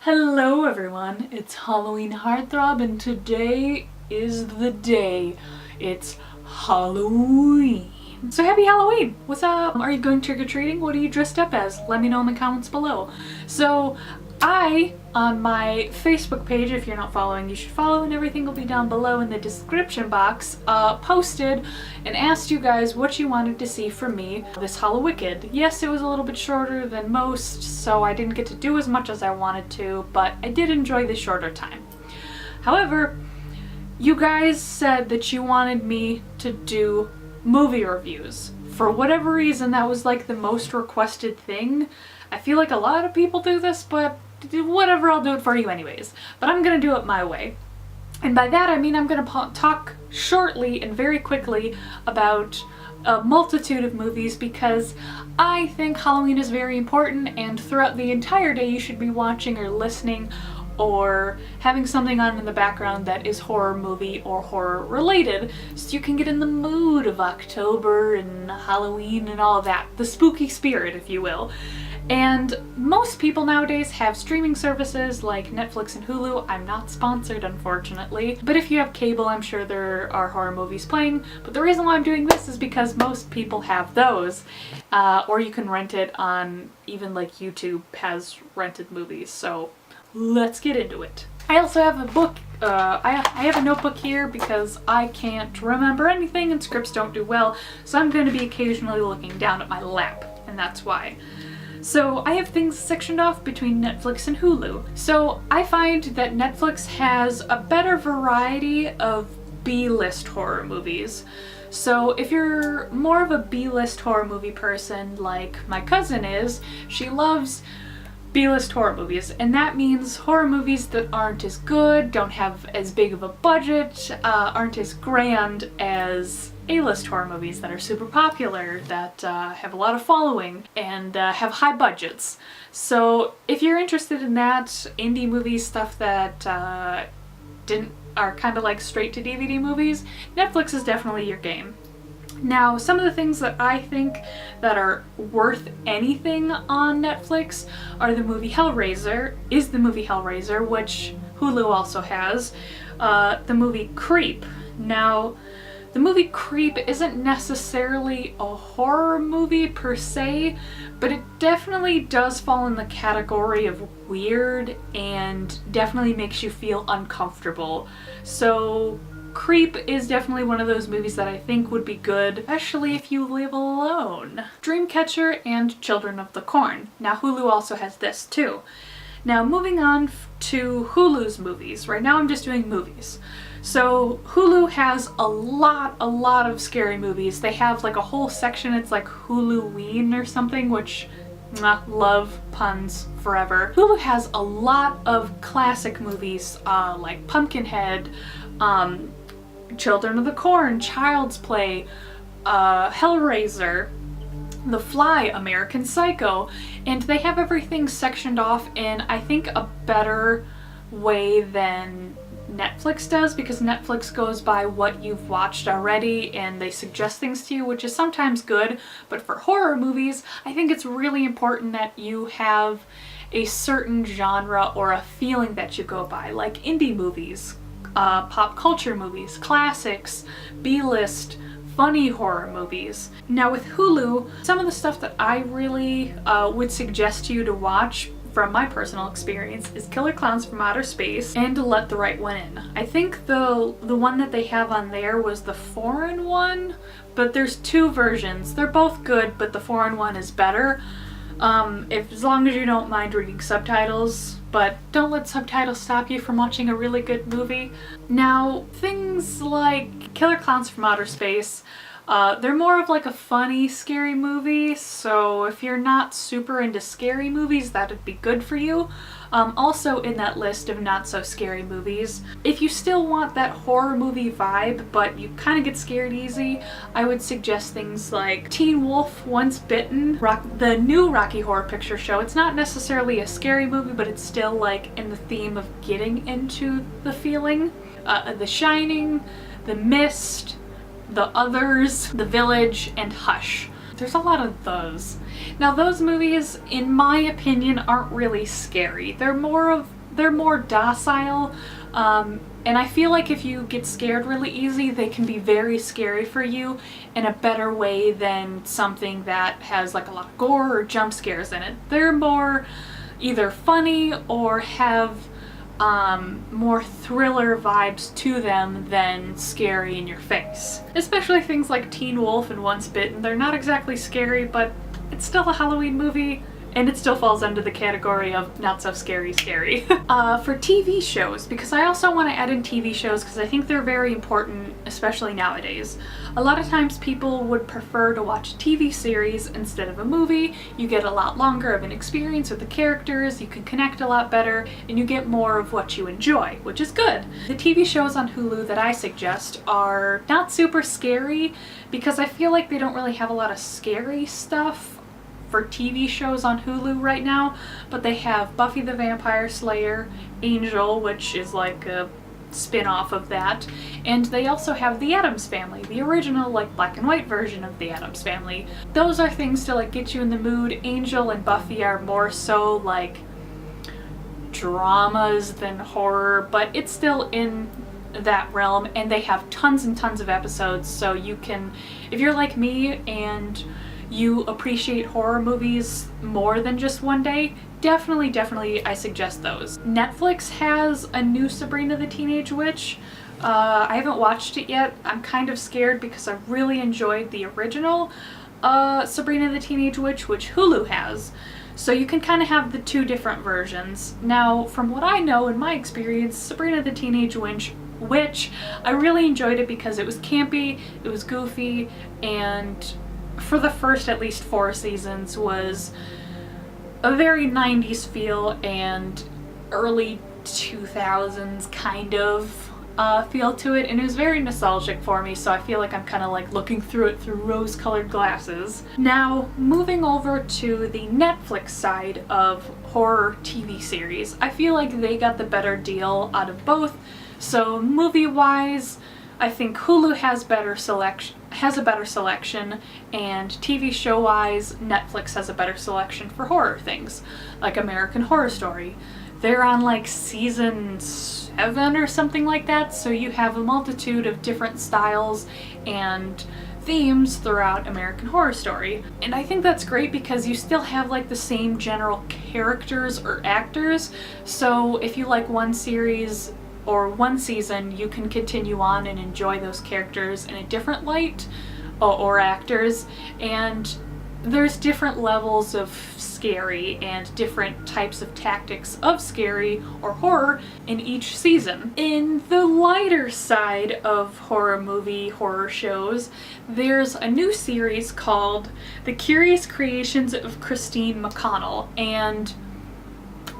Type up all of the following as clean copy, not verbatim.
Hello everyone, it's Halloween Heartthrob and today is the day. It's Halloween. So happy Halloween! What's up? Are you going trick-or-treating? What are you dressed up as? Let me know in the comments below. So I, on my Facebook page, if you're not following, you should follow, and everything will be down below in the description box, posted and asked you guys what you wanted to see from me this Hallowicked. Yes, it was a little bit shorter than most, so I didn't get to do as much as I wanted to, but I did enjoy the shorter time. However, you guys said that you wanted me to do movie reviews. For whatever reason, that was like the most requested thing. I feel like a lot of people do this, but whatever, I'll do it for you anyways. But I'm gonna do it my way. And by that I mean I'm gonna talk shortly and very quickly about a multitude of movies because I think Halloween is very important, and throughout the entire day you should be watching or listening or having something on in the background that is horror movie or horror related, so you can get in the mood of October and Halloween and all that, the spooky spirit, if you will. And most people nowadays have streaming services like Netflix and Hulu. I'm not sponsored, unfortunately, but if you have cable, I'm sure there are horror movies playing. But the reason why I'm doing this is because most people have those, or you can rent it on, even like YouTube has rented movies, so let's get into it. I also have a book, I have a notebook here because I can't remember anything and scripts don't do well, so I'm going to be occasionally looking down at my lap, and that's why. So I have things sectioned off between Netflix and Hulu. So I find that Netflix has a better variety of B-list horror movies. So if you're more of a B-list horror movie person like my cousin is, she loves B-list horror movies, and that means horror movies that aren't as good, don't have as big of a budget, aren't as grand as A-list horror movies that are super popular, that have a lot of following, and have high budgets. So if you're interested in that, indie movies, stuff that are kind of like straight to DVD movies, Netflix is definitely your game. Now, some of the things that I think that are worth anything on Netflix are the movie Hellraiser, which Hulu also has, the movie Creep. Now, the movie Creep isn't necessarily a horror movie per se, but it definitely does fall in the category of weird and definitely makes you feel uncomfortable. So Creep is definitely one of those movies that I think would be good, especially if you live alone. Dreamcatcher and Children of the Corn. Now Hulu also has this too. Now moving on to Hulu's movies. Right now I'm just doing movies. So Hulu has a lot of scary movies. They have like a whole section, it's like Huluween or something, which love puns forever. Hulu has a lot of classic movies like Pumpkinhead, Children of the Corn, Child's Play, Hellraiser, The Fly, American Psycho, and they have everything sectioned off in, I think, a better way than Netflix does, because Netflix goes by what you've watched already and they suggest things to you, which is sometimes good, but for horror movies, I think it's really important that you have a certain genre or a feeling that you go by, like indie movies, pop culture movies, classics, B-list, funny horror movies. Now with Hulu, some of the stuff that I really would suggest you to watch from my personal experience is Killer Klowns from Outer Space and Let the Right One In. I think the one that they have on there was the foreign one, but there's two versions. They're both good, but the foreign one is better. As long as you don't mind reading subtitles, but don't let subtitles stop you from watching a really good movie. Now, things like Killer Klowns from Outer Space, they're more of like a funny, scary movie, so if you're not super into scary movies, that'd be good for you. Also in that list of not so scary movies, if you still want that horror movie vibe, but you kind of get scared easy, I would suggest things like Teen Wolf, Once Bitten, the new Rocky Horror Picture Show. It's not necessarily a scary movie, but it's still like in the theme of getting into the feeling. The Shining, The Mist, The Others, The Village, and Hush. There's a lot of those. Now those movies, in my opinion, aren't really scary. They're more docile, and I feel like if you get scared really easy, they can be very scary for you in a better way than something that has like a lot of gore or jump scares in it. They're more either funny or have more thriller vibes to them than scary in your face. Especially things like Teen Wolf and Once Bitten. They're not exactly scary, but it's still a Halloween movie, and it still falls under the category of not so scary. For TV shows, because I also want to add in TV shows because I think they're very important, especially nowadays. A lot of times people would prefer to watch a TV series instead of a movie. You get a lot longer of an experience with the characters, you can connect a lot better, and you get more of what you enjoy, which is good. The TV shows on Hulu that I suggest are not super scary because I feel like they don't really have a lot of scary stuff for TV shows on Hulu right now, but they have Buffy the Vampire Slayer, Angel, which is like a spin-off of that, and they also have the Addams Family, the original like black and white version of the Addams Family. Those are things to like get you in the mood. Angel and Buffy are more so like dramas than horror, but it's still in that realm, and they have tons and tons of episodes, so you can, if you're like me and you appreciate horror movies more than just one day, definitely I suggest those. Netflix has a new Sabrina the Teenage Witch. I haven't watched it yet. I'm kind of scared because I really enjoyed the original Sabrina the Teenage Witch, which Hulu has. So you can kind of have the two different versions. Now, from what I know in my experience, Sabrina the Teenage Witch, I really enjoyed it because it was campy, it was goofy, and for the first at least 4 seasons was a very 90s feel and early 2000s kind of feel to it, and it was very nostalgic for me, so I feel like I'm kind of like looking through it through rose-colored glasses. Now, moving over to the Netflix side of horror TV series, I feel like they got the better deal out of both. So movie-wise, I think Hulu has a better selection, and TV show-wise, Netflix has a better selection for horror things, like American Horror Story. They're on like season 7 or something like that, so you have a multitude of different styles and themes throughout American Horror Story. And I think that's great because you still have like the same general characters or actors, so if you like one series or one season, you can continue on and enjoy those characters in a different light, or actors, and there's different levels of scary and different types of tactics of scary or horror in each season. In the lighter side of horror shows, there's a new series called The Curious Creations of Christine McConnel, and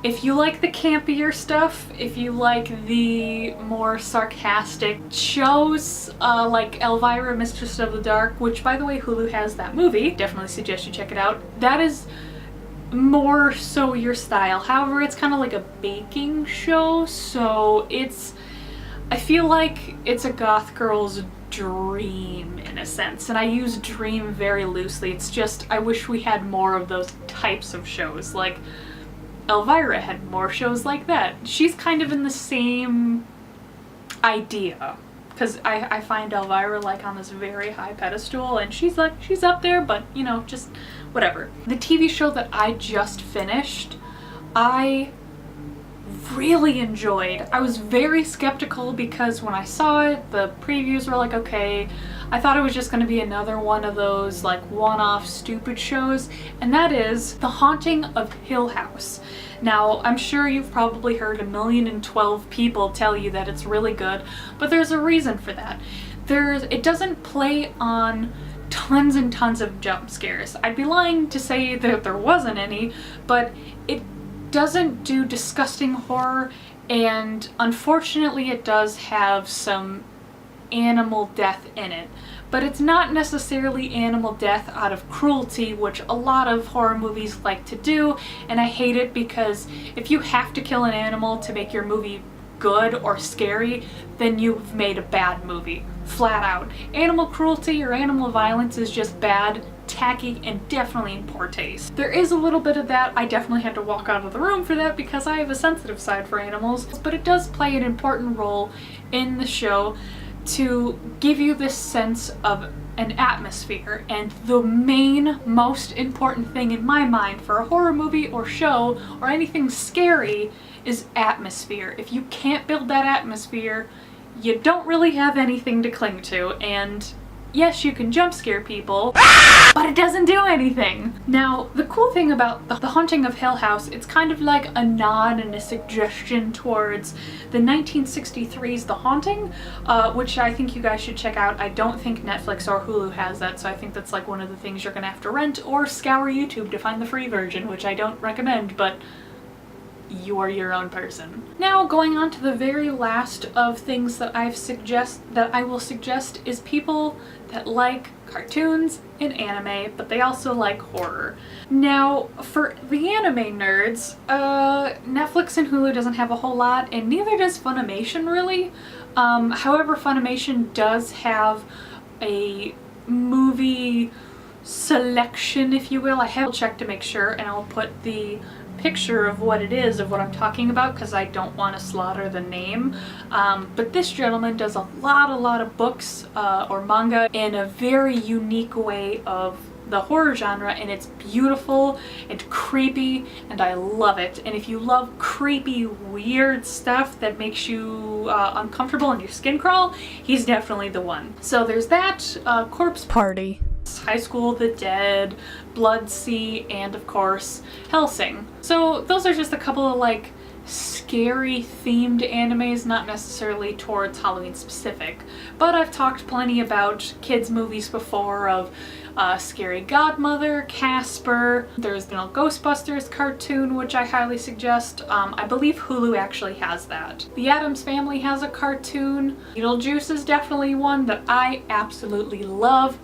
if you like the campier stuff, if you like the more sarcastic shows, like Elvira, Mistress of the Dark, which by the way Hulu has that movie, definitely suggest you check it out. That is more so your style. However, it's kind of like a baking show, so I feel like it's a goth girl's dream in a sense, and I use dream very loosely. It's just, I wish we had more of those types of shows. Like, Elvira had more shows like that. She's kind of in the same idea, because I find Elvira like on this very high pedestal, and she's up there, but you know, just whatever. The TV show that I just finished, I really enjoyed. I was very skeptical because when I saw it, the previews were like, okay, I thought it was just going to be another one of those like one-off stupid shows, and that is The Haunting of Hill House. Now, I'm sure you've probably heard 1,012 people tell you that it's really good, but there's a reason for that. It doesn't play on tons and tons of jump scares. I'd be lying to say that there wasn't any, but it doesn't do disgusting horror, and unfortunately it does have some animal death in it. But it's not necessarily animal death out of cruelty, which a lot of horror movies like to do, and I hate it because if you have to kill an animal to make your movie good or scary, then you've made a bad movie. Flat out. Animal cruelty or animal violence is just bad tacky and definitely in poor taste. There is a little bit of that. I definitely had to walk out of the room for that because I have a sensitive side for animals, but it does play an important role in the show to give you this sense of an atmosphere. And the main, most important thing in my mind for a horror movie or show or anything scary is atmosphere. If you can't build that atmosphere, you don't really have anything to cling to. And yes, you can jump scare people, but it doesn't do anything. Now, the cool thing about The Haunting of Hill House, it's kind of like a nod and a suggestion towards the 1963's The Haunting, which I think you guys should check out. I don't think Netflix or Hulu has that, so I think that's like one of the things you're gonna have to rent or scour YouTube to find the free version, which I don't recommend, but you're your own person. Now, going on to the very last of things that I will suggest is people that like cartoons and anime, but they also like horror. Now, for the anime nerds, Netflix and Hulu doesn't have a whole lot, and neither does Funimation really. However, Funimation does have a movie selection, if you will. I have checked to make sure, and I'll put the picture of what it is, of what I'm talking about, because I don't want to slaughter the name. But this gentleman does a lot of books or manga in a very unique way of the horror genre, and it's beautiful and creepy, and I love it. And if you love creepy, weird stuff that makes you uncomfortable and your skin crawl, he's definitely the one. So there's that, Corpse Party, High School of the Dead, Bloodsea, and of course Hellsing. So those are just a couple of like scary themed animes, not necessarily towards Halloween specific, but I've talked plenty about kids movies before of Scary Godmother, Casper. There's been a Ghostbusters cartoon, which I highly suggest. I believe Hulu actually has that. The Addams Family has a cartoon. Beetlejuice is definitely one that I absolutely love.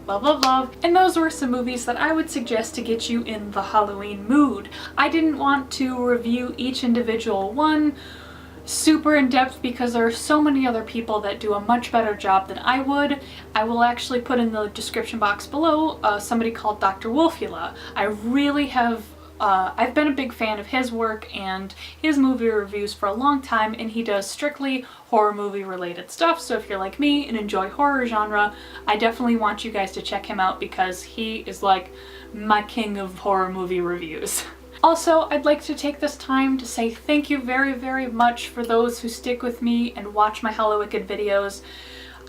And those were some movies that I would suggest to get you in the Halloween mood. I didn't want to review each individual one super in depth because there are so many other people that do a much better job than I would. I will actually put in the description box below somebody called Dr. Wolfula. I really have I've been a big fan of his work and his movie reviews for a long time, and he does strictly horror movie related stuff. So if you're like me and enjoy horror genre, I definitely want you guys to check him out because he is like my king of horror movie reviews. Also, I'd like to take this time to say thank you very much for those who stick with me and watch my Hallowicked videos.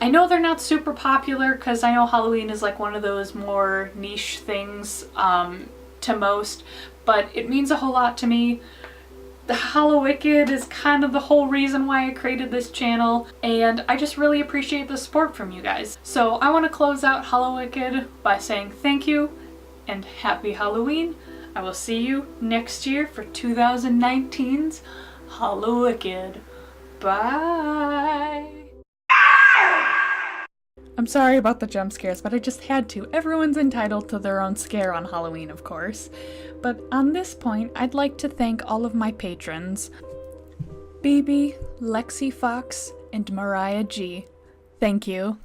I know they're not super popular because I know Halloween is like one of those more niche things to most, but it means a whole lot to me. The Hallowicked is kind of the whole reason why I created this channel, and I just really appreciate the support from you guys. So I want to close out Hallowicked by saying thank you and happy Halloween. I will see you next year for 2019's Hallowicked. Bye! I'm sorry about the jump scares, but I just had to. Everyone's entitled to their own scare on Halloween, of course. But on this point, I'd like to thank all of my patrons. BB, Lexi Fox, and Mariah G. Thank you.